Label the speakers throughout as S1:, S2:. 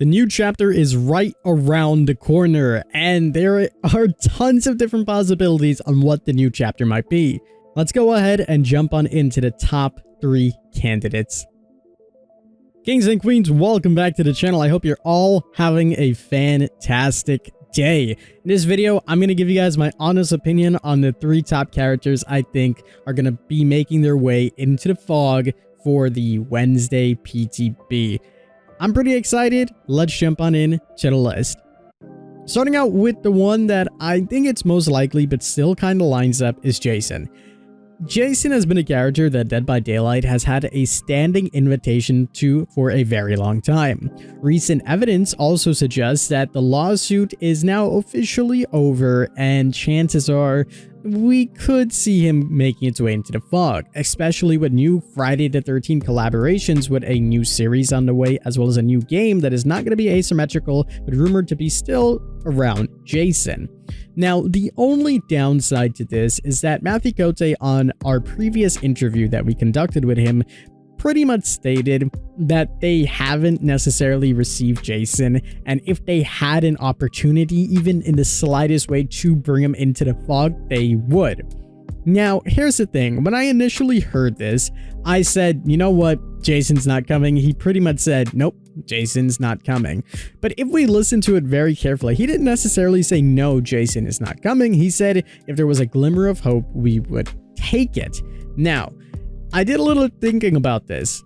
S1: The new chapter is right around the corner, and there are tons of different possibilities on what the new chapter might be. Let's go ahead and jump on into the top 3 candidates. Kings and queens, welcome back to the channel. I hope you're all having a fantastic day. In this video, I'm going to give you guys my honest opinion on the 3 top characters I think are going to be making their way into the fog for the Wednesday PTB. I'm pretty excited. Let's jump on in to the list. Starting out with the one that I think it's most likely but still kind of lines up is Jason. Jason has been a character that Dead by Daylight has had a standing invitation to for a very long time. Recent evidence also suggests that the lawsuit is now officially over, and chances are we could see him making its way into the fog, especially with new Friday the 13th collaborations with a new series on the way, as well as a new game that is not going to be asymmetrical, but rumored to be still around Jason. Now, the only downside to this is that Matthew Cote, on our previous interview that we conducted with him, pretty much stated that they haven't necessarily received Jason, and if they had an opportunity, even in the slightest way, to bring him into the fog, they would. Now, here's the thing. When I initially heard this, I said, you know what? Jason's not coming. He pretty much said, nope, Jason's not coming. But if we listen to it very carefully, he didn't necessarily say, no, Jason is not coming. He said if there was a glimmer of hope, we would take it. Now, I did a little thinking about this.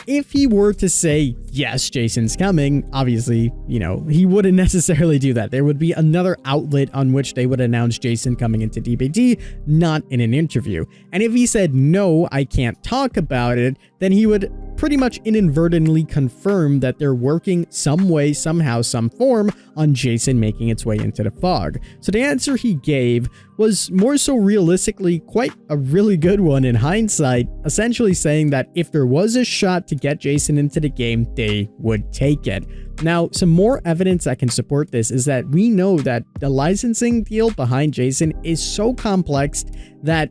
S1: If he were to say, yes, Jason's coming, obviously, he wouldn't necessarily do that. There would be another outlet on which they would announce Jason coming into DBD, not in an interview. And if he said, no, I can't talk about it, then he would pretty much inadvertently confirm that they're working some way, somehow, some form on Jason making its way into the fog. So the answer he gave was more so realistically quite a really good one in hindsight, essentially saying that if there was a shot to get Jason into the game, they would take it. Now, some more evidence that can support this is that we know that the licensing deal behind Jason is so complex that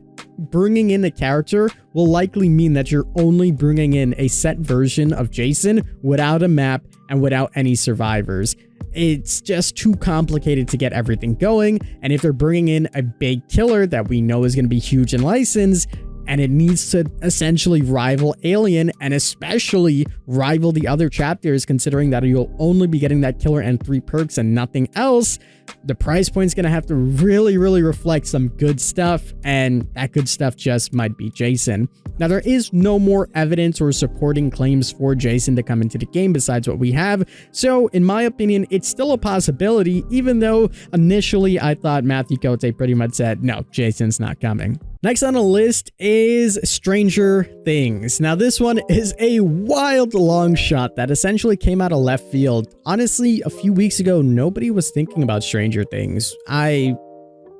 S1: bringing in a character will likely mean that you're only bringing in a set version of Jason without a map and without any survivors. It's just too complicated to get everything going, and if they're bringing in a big killer that we know is going to be huge in license, and it needs to essentially rival Alien and especially rival the other chapters, considering that you'll only be getting that killer and 3 perks and nothing else, the price point's going to have to really reflect some good stuff, and that good stuff just might be Jason. Now, there is no more evidence or supporting claims for Jason to come into the game besides what we have, so in my opinion, it's still a possibility, even though initially I thought Matthew Cote pretty much said, no, Jason's not coming. Next on the list is Stranger Things. Now, this one is a wild long shot that essentially came out of left field. Honestly, a few weeks ago, nobody was thinking about Stranger Things. I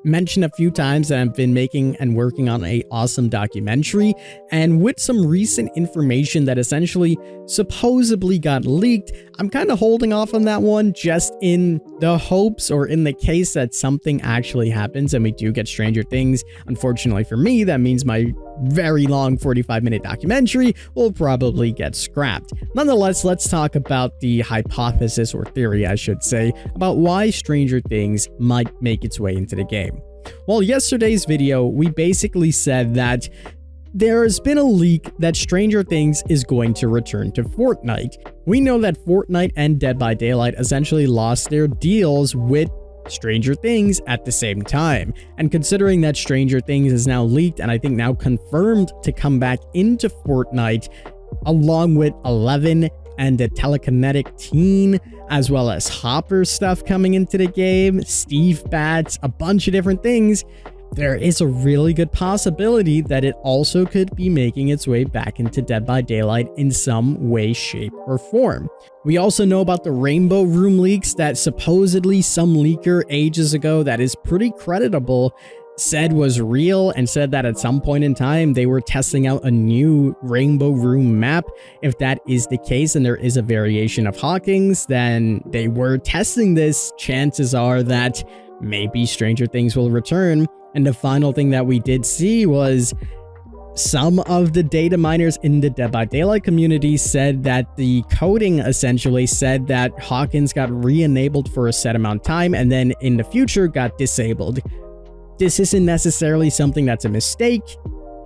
S1: mentioned a few times that I've been making and working on an awesome documentary, and with some recent information that essentially supposedly got leaked, I'm kind of holding off on that one just in the hopes or in the case that something actually happens and we do get Stranger Things. Unfortunately for me, that means my very long 45-minute documentary will probably get scrapped. Nonetheless, let's talk about the hypothesis, or theory I should say, about why Stranger Things might make its way into the game. Well, yesterday's video, we basically said that there has been a leak that Stranger Things is going to return to Fortnite. We know that Fortnite and Dead by Daylight essentially lost their deals with Stranger Things at the same time, and considering that Stranger Things is now leaked and I think now confirmed to come back into Fortnite along with 11 and the telekinetic teen, as well as Hopper stuff coming into the game, Steve Bats, a bunch of different things, there is a really good possibility that it also could be making its way back into Dead by Daylight in some way, shape, or form. We also know about the Rainbow Room leaks that supposedly some leaker ages ago that is pretty creditable said was real, and said that at some point in time they were testing out a new Rainbow Room map. If that is the case and there is a variation of Hawkins, then they were testing this. Chances are that maybe Stranger Things will return. And the final thing that we did see was Some of the data miners in the Dead by Daylight community said that the coding essentially said that Hawkins got re-enabled for a set amount of time and then in the future got disabled. This isn't necessarily something that's a mistake.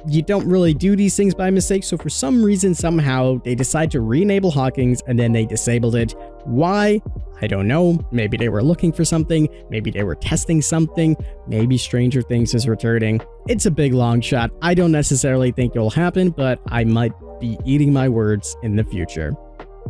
S1: You don't really do these things by mistake, so for some reason, somehow, they decide to re-enable Hawkins and then they disabled it. Why? I don't know. Maybe they were looking for something. Maybe they were testing something. Maybe Stranger Things is returning. It's a big long shot. I don't necessarily think it will happen, but I might be eating my words in the future.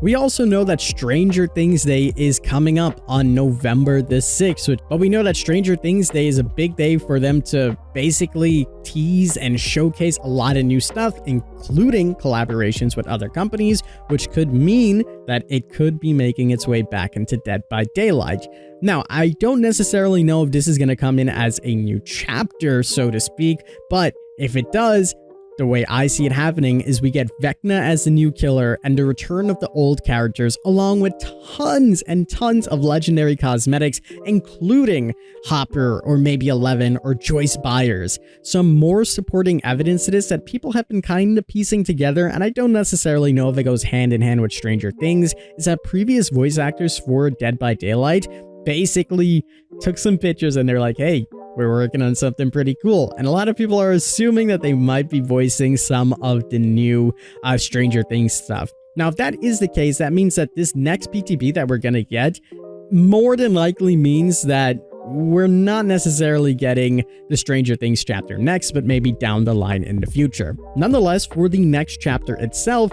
S1: We also know that Stranger Things Day is coming up on November the 6th, but we know that Stranger Things Day is a big day for them to basically tease and showcase a lot of new stuff, including collaborations with other companies, which could mean that it could be making its way back into Dead by Daylight. Now, I don't necessarily know if this is going to come in as a new chapter, so to speak, but if it does, the way I see it happening is we get Vecna as the new killer and the return of the old characters along with tons and tons of legendary cosmetics, including Hopper or maybe Eleven or Joyce Byers. Some more supporting evidence to this that people have been kind of piecing together, and I don't necessarily know if it goes hand in hand with Stranger Things, is that previous voice actors for Dead by Daylight basically took some pictures and they're like, hey, we're working on something pretty cool. And a lot of people are assuming that they might be voicing some of the new Stranger Things stuff. Now, if that is the case, that means that this next PTB that we're going to get more than likely means that we're not necessarily getting the Stranger Things chapter next, but maybe down the line in the future. Nonetheless, for the next chapter itself,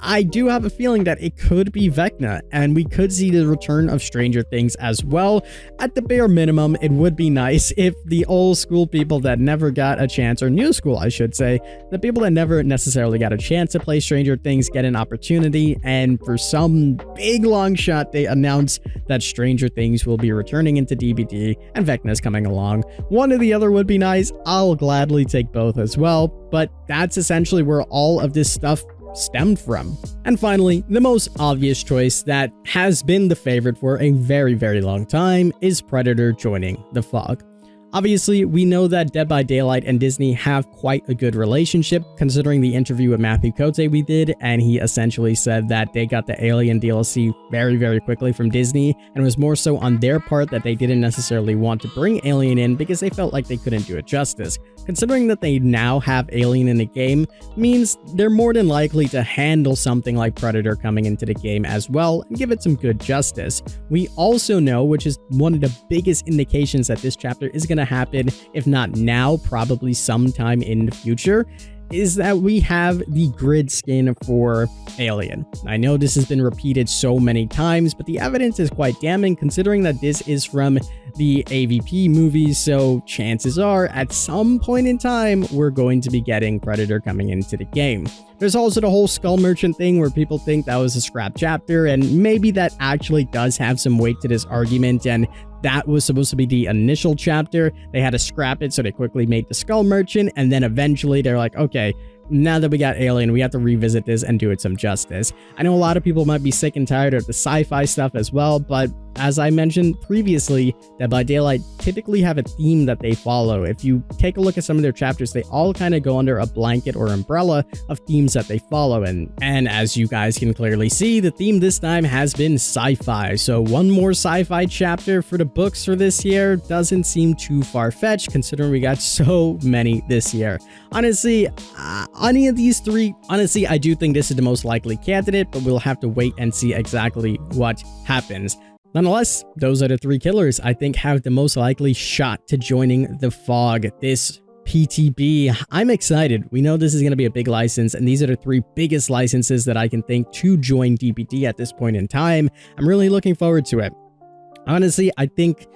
S1: I do have a feeling that it could be Vecna, and we could see the return of Stranger Things as well. At the bare minimum, it would be nice if the old school people that never got a chance, or new school, I should say, the people that never necessarily got a chance to play Stranger Things get an opportunity, and for some big long shot, they announce that Stranger Things will be returning into DBD, and Vecna's coming along. One or the other would be nice. I'll gladly take both as well, but that's essentially where all of this stuff stemmed from. And finally, the most obvious choice that has been the favorite for a very, very long time is Predator joining the Fog. Obviously, we know that Dead by Daylight and Disney have quite a good relationship, considering the interview with Matthew Cote we did, and he essentially said that they got the Alien DLC very, very quickly from Disney, and it was more so on their part that they didn't necessarily want to bring Alien in because they felt like they couldn't do it justice. Considering that they now have Alien in the game means they're more than likely to handle something like Predator coming into the game as well and give it some good justice. We also know, which is one of the biggest indications that this chapter is going to happen, if not now, probably sometime in the future, is that we have the grid skin for Alien. I know this has been repeated so many times, but the evidence is quite damning considering that this is from the AVP movies, so chances are at some point in time we're going to be getting Predator coming into the game. There's also the whole Skull Merchant thing where people think that was a scrap chapter, and maybe that actually does have some weight to this argument, and that was supposed to be the initial chapter. They had to scrap it, so they quickly made the Skull Merchant, and then eventually they're like, okay, now that we got Alien, we have to revisit this and do it some justice. I know a lot of people might be sick and tired of the sci-fi stuff as well, but as I mentioned previously, Dead by Daylight typically have a theme that they follow. If you take a look at some of their chapters, they all kind of go under a blanket or umbrella of themes that they follow. And as you guys can clearly see, the theme this time has been sci-fi. So one more sci-fi chapter for the books for this year doesn't seem too far-fetched considering we got so many this year. Honestly, any of these three, I do think this is the most likely candidate, but we'll have to wait and see exactly what happens. Nonetheless, those are the three killers I think have the most likely shot to joining the Fog this PTB. I'm excited. We know this is going to be a big license, and these are the three biggest licenses that I can think to join DBD at this point in time. I'm really looking forward to it. Honestly, I think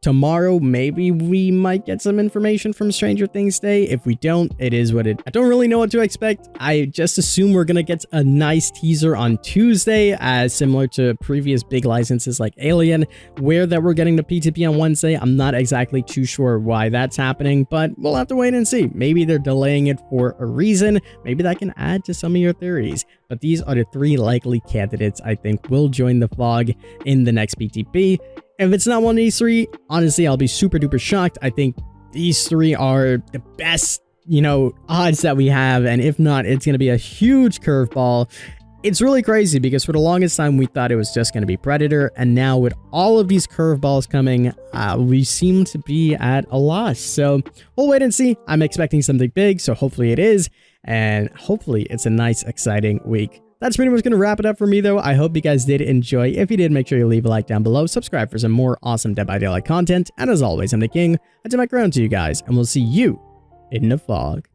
S1: tomorrow, maybe we might get some information from Stranger Things Day. If we don't, it is what it. I don't really know what to expect. I just assume we're gonna get a nice teaser on Tuesday, as similar to previous big licenses like Alien, where that we're getting the PTP on Wednesday. I'm not exactly too sure why that's happening, but we'll have to wait and see. Maybe they're delaying it for a reason. Maybe that can add to some of your theories. But these are the three likely candidates I think will join the Fog in the next PTP. If it's not one of these three, honestly, I'll be super duper shocked. I think these three are the best you know, odds that we have. And if not, it's going to be a huge curveball. It's really crazy because for the longest time, we thought it was just going to be Predator. And now with all of these curveballs coming, we seem to be at a loss. So we'll wait and see. I'm expecting something big, so hopefully it is. And hopefully it's a nice, exciting week. That's pretty much going to wrap it up for me, though. I hope you guys did enjoy. If you did, make sure you leave a like down below. Subscribe for some more awesome Dead by Daylight content. And as always, I'm the King. I do my crown to you guys, and we'll see you in the fog.